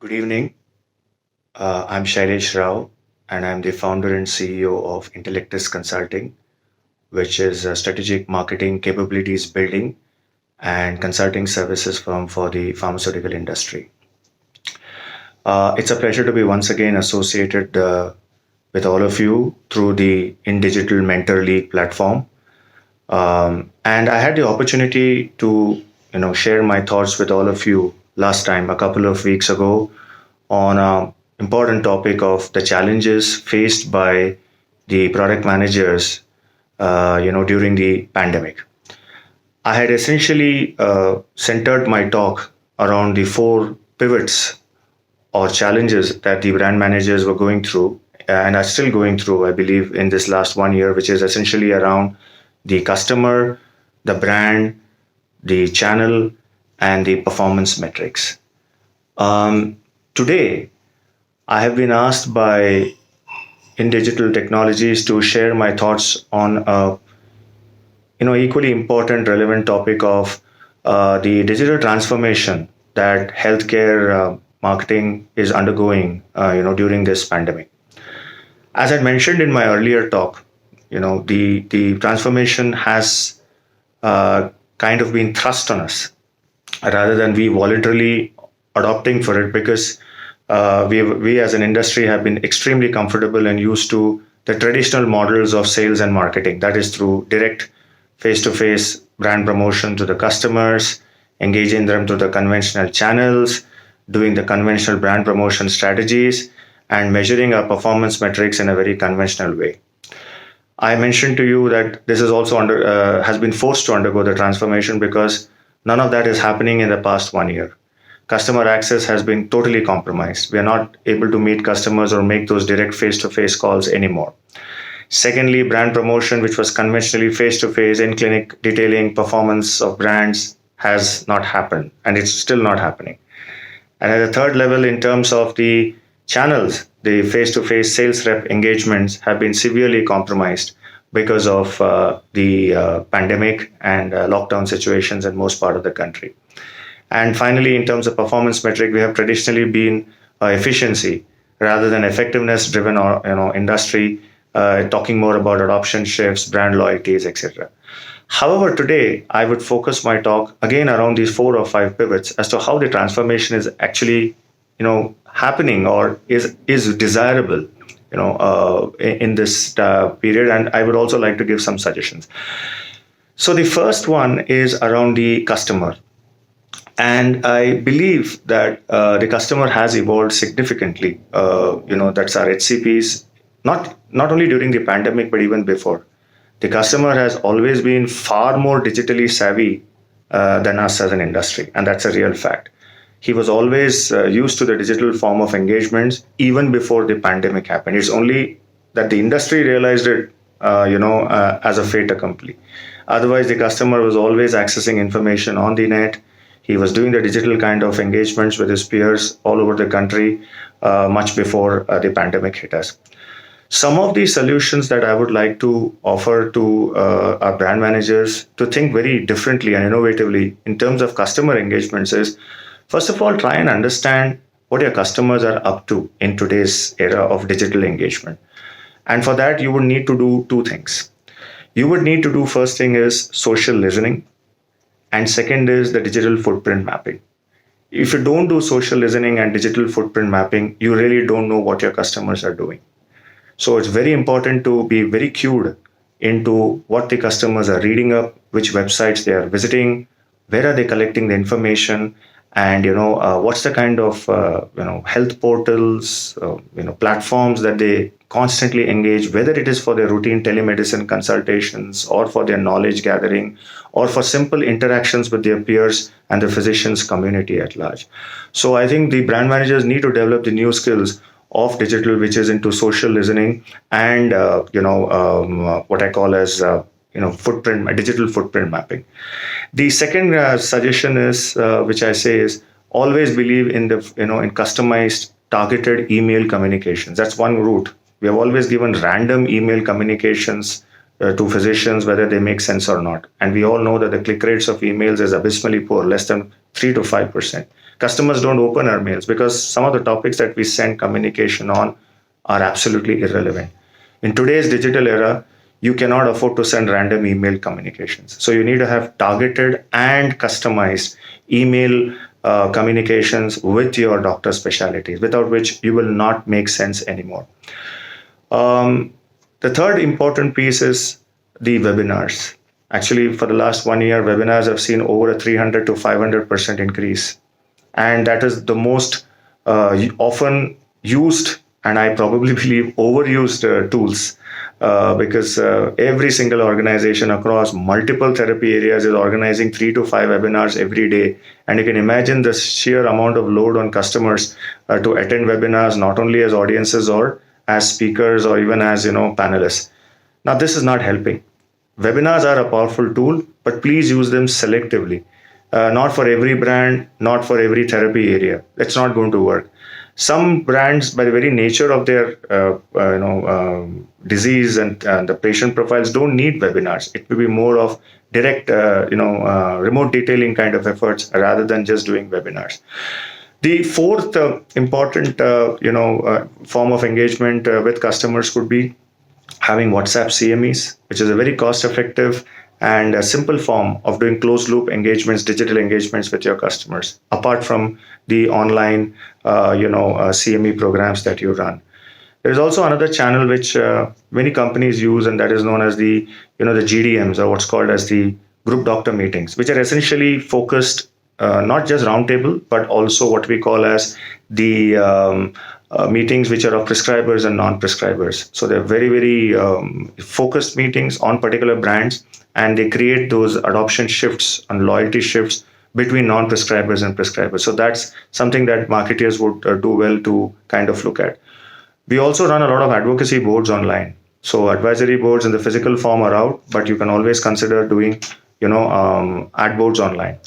Good evening. I'm Shailesh Rao, and I'm the founder and CEO of Intellectus Consulting, which is a strategic marketing capabilities building and consulting services firm for the pharmaceutical industry. It's a pleasure to be once again associated with all of you through the In Digital Mentor League platform. And I had the opportunity to, share my thoughts with all of you last time, a couple of weeks ago, on an important topic of the challenges faced by the product managers, during the pandemic. I had essentially centered my talk around the four pivots or challenges that the brand managers were going through and are still going through, I believe, in this last 1 year, which is essentially around the customer, the brand, the channel, and the performance metrics. Today, I have been asked by In Digital Technologies to share my thoughts on a equally important, relevant topic of the digital transformation that healthcare marketing is undergoing, during this pandemic. As I mentioned in my earlier talk, the transformation has kind of been thrust on us rather than we voluntarily adopting for it because we as an industry have been extremely comfortable and used to the traditional models of sales and marketing. That is through direct face-to-face brand promotion to the customers, engaging them through the conventional channels, doing the conventional brand promotion strategies, and measuring our performance metrics in a very conventional way. I mentioned to you that this is also has been forced to undergo the transformation because none of that is happening in the past 1 year. Customer access has been totally compromised. We are not able to meet customers or make those direct face-to-face calls anymore. Secondly, brand promotion, which was conventionally face-to-face in clinic detailing performance of brands, has not happened, and it's still not happening. And at the third level, in terms of the channels, the face-to-face sales rep engagements have been severely compromised because of the pandemic and lockdown situations in most part of the country. And finally, in terms of performance metric, we have traditionally been efficiency rather than effectiveness driven or industry, talking more about adoption shifts, brand loyalties, etc. However, today I would focus my talk again around these four or five pivots as to how the transformation is actually happening or is desirable in this period, and I would also like to give some suggestions. So the first one is around the customer. And I believe that the customer has evolved significantly. That's our HCPs, not only during the pandemic, but even before. The customer has always been far more digitally savvy than us as an industry, and that's a real fact. He was always used to the digital form of engagements even before the pandemic happened. It's only that the industry realized it, as a fait accompli. Otherwise, the customer was always accessing information on the net. He was doing the digital kind of engagements with his peers all over the country much before the pandemic hit us. Some of the solutions that I would like to offer to our brand managers to think very differently and innovatively in terms of customer engagements is, first of all, try and understand what your customers are up to in today's era of digital engagement. And for that, you would need to do two things. You would need to do first thing is social listening, and second is the digital footprint mapping. If you don't do social listening and digital footprint mapping, you really don't know what your customers are doing. So it's very important to be very cued into what the customers are reading up, which websites they are visiting, where are they collecting the information, and what's the kind of health portals, platforms that they constantly engage, whether it is for their routine telemedicine consultations or for their knowledge gathering or for simple interactions with their peers and the physicians community at large. So I think the brand managers need to develop the new skills of digital, which is into social listening and what I call as digital footprint mapping. The second suggestion is, which I say is, always believe in in customized targeted email communications. That's one route. We have always given random email communications to physicians, whether they make sense or not. And we all know that the click rates of emails is abysmally poor, less than 3 to 5%. Customers don't open our mails because some of the topics that we send communication on are absolutely irrelevant. In today's digital era, you cannot afford to send random email communications. So you need to have targeted and customized email communications with your doctor specialties, without which you will not make sense anymore. Um, the third important piece is the webinars. Actually, for the last 1 year, webinars have seen over a 300 to 500% increase. And that is the most often used, and I probably believe overused tools, because every single organization across multiple therapy areas is organizing 3 to 5 webinars every day. And you can imagine the sheer amount of load on customers to attend webinars, not only as audiences or as speakers or even as panelists. Now, this is not helping. Webinars are a powerful tool, but please use them selectively. Not for every brand, not for every therapy area. It's not going to work. Some brands, by the very nature of their disease and the patient profiles, don't need webinars. It will be more of direct, remote detailing kind of efforts rather than just doing webinars. The fourth important, form of engagement with customers could be having WhatsApp CMEs, which is a very cost-effective and a simple form of doing closed-loop engagements, digital engagements with your customers, apart from the online, CME programs that you run. There is also another channel which many companies use, and that is known as the GDMs, or what's called as the group doctor meetings, which are essentially focused not just roundtable, but also what we call as the meetings which are of prescribers and non-prescribers. So they're very, very focused meetings on particular brands, and they create those adoption shifts and loyalty shifts between non-prescribers and prescribers. So that's something that marketers would do well to kind of look at. We also run a lot of advocacy boards online. So advisory boards in the physical form are out, but you can always consider doing, ad boards online.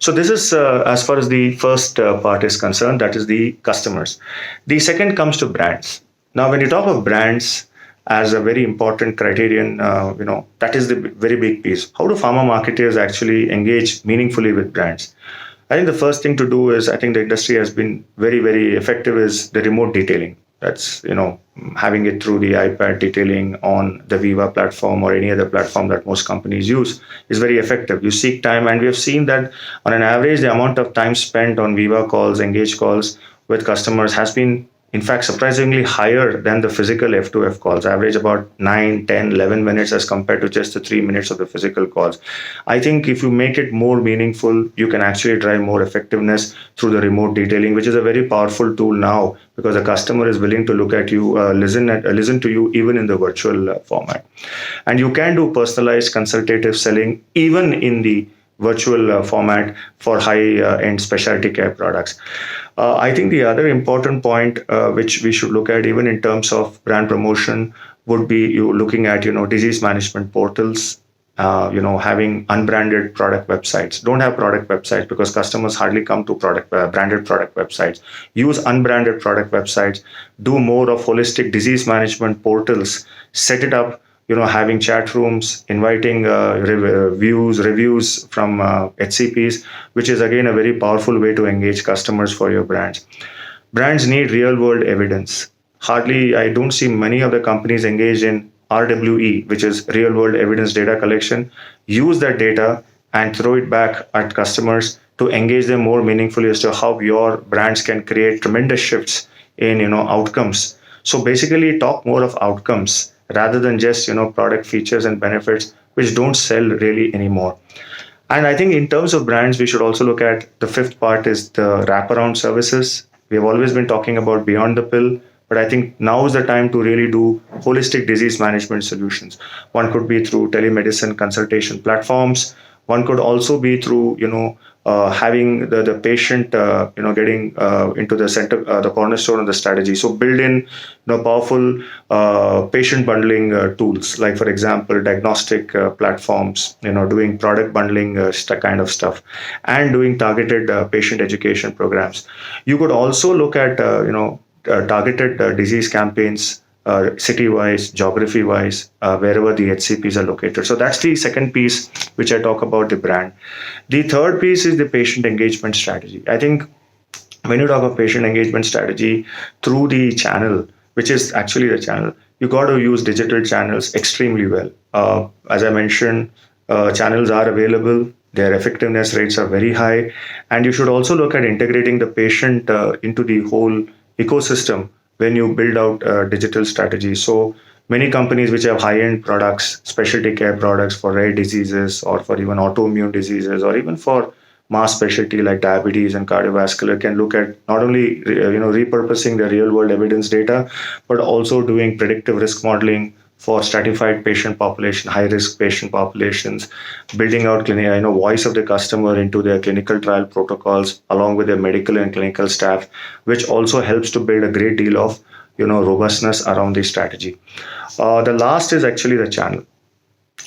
So this is as far as the first part is concerned, that is the customers. The second comes to brands. Now, when you talk of brands as a very important criterion, that is the very big piece. How do pharma marketers actually engage meaningfully with brands? I think the first thing to do is, I think the industry has been very, very effective, is the remote detailing. That's, having it through the iPad detailing on the Viva platform or any other platform that most companies use is very effective. You seek time, and we have seen that on an average, the amount of time spent on Viva calls, engage calls with customers has been, in fact, surprisingly higher than the physical F2F calls, average about 9, 10, 11 minutes as compared to just the 3 minutes of the physical calls. I think if you make it more meaningful, you can actually drive more effectiveness through the remote detailing, which is a very powerful tool now, because the customer is willing to look at you, listen to you even in the virtual format. And you can do personalized consultative selling even in the virtual format for high-end specialty care products. I think the other important point which we should look at, even in terms of brand promotion, would be you looking at disease management portals, having unbranded product websites. Don't have product websites because customers hardly come to branded product websites. Use unbranded product websites. Do more of holistic disease management portals. Set it up. Having chat rooms, inviting reviews from HCPs, which is again a very powerful way to engage customers for your brands. Brands need real world evidence. Hardly, I don't see many of the companies engaged in RWE, which is real world evidence data collection. Use that data and throw it back at customers to engage them more meaningfully as to how your brands can create tremendous shifts in outcomes. So basically, talk more of outcomes rather than just product features and benefits, which don't sell really anymore. And I think in terms of brands, we should also look at the fifth part is the wraparound services. We have always been talking about beyond the pill, but I think now is the time to really do holistic disease management solutions. One could be through telemedicine consultation platforms. One could also be through, having the patient, getting into the center, the cornerstone of the strategy. So build in, powerful patient bundling tools, like for example, diagnostic platforms, doing product bundling kind of stuff, and doing targeted patient education programs. You could also look at, targeted disease campaigns city-wise, geography-wise, wherever the HCPs are located. So that's the second piece which I talk about the brand. The third piece is the patient engagement strategy. I think when you talk of patient engagement strategy through the channel, which is actually the channel, you got to use digital channels extremely well. As I mentioned, channels are available, their effectiveness rates are very high, and you should also look at integrating the patient into the whole ecosystem when you build out digital strategies. So many companies which have high-end products, specialty care products for rare diseases or for even autoimmune diseases or even for mass specialty like diabetes and cardiovascular can look at not only repurposing the real world evidence data, but also doing predictive risk modeling for stratified patient population, high risk patient populations, building out voice of the customer into their clinical trial protocols along with their medical and clinical staff, which also helps to build a great deal of robustness around the strategy. The last is actually the channel.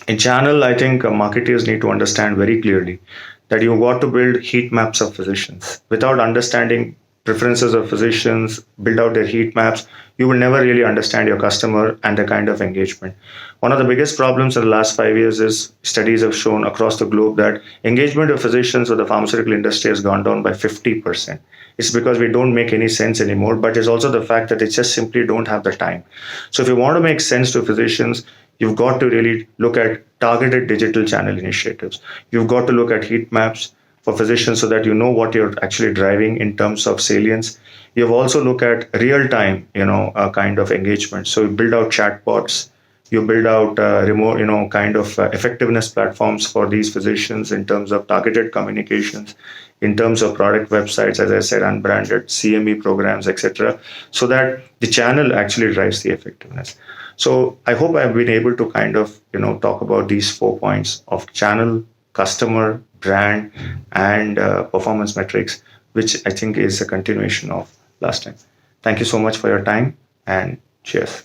In channel, I think marketers need to understand very clearly that you got to build heat maps of physicians. Without understanding preferences of physicians, build out their heat maps, you will never really understand your customer and the kind of engagement. One of the biggest problems in the last 5 years is studies have shown across the globe that engagement of physicians with the pharmaceutical industry has gone down by 50%. It's because we don't make any sense anymore, but it's also the fact that they just simply don't have the time. So if you want to make sense to physicians, you've got to really look at targeted digital channel initiatives. You've got to look at heat maps for physicians so that you know what you're actually driving in terms of salience. You've also look at real time, kind of engagement. So you build out chatbots, you build out remote, kind of effectiveness platforms for these physicians in terms of targeted communications, in terms of product websites, as I said, unbranded CME programs, etc., so that the channel actually drives the effectiveness. So I hope I've been able to kind of, talk about these 4 points of channel, customer, brand, and performance metrics, which I think is a continuation of last time. Thank you so much for your time and cheers.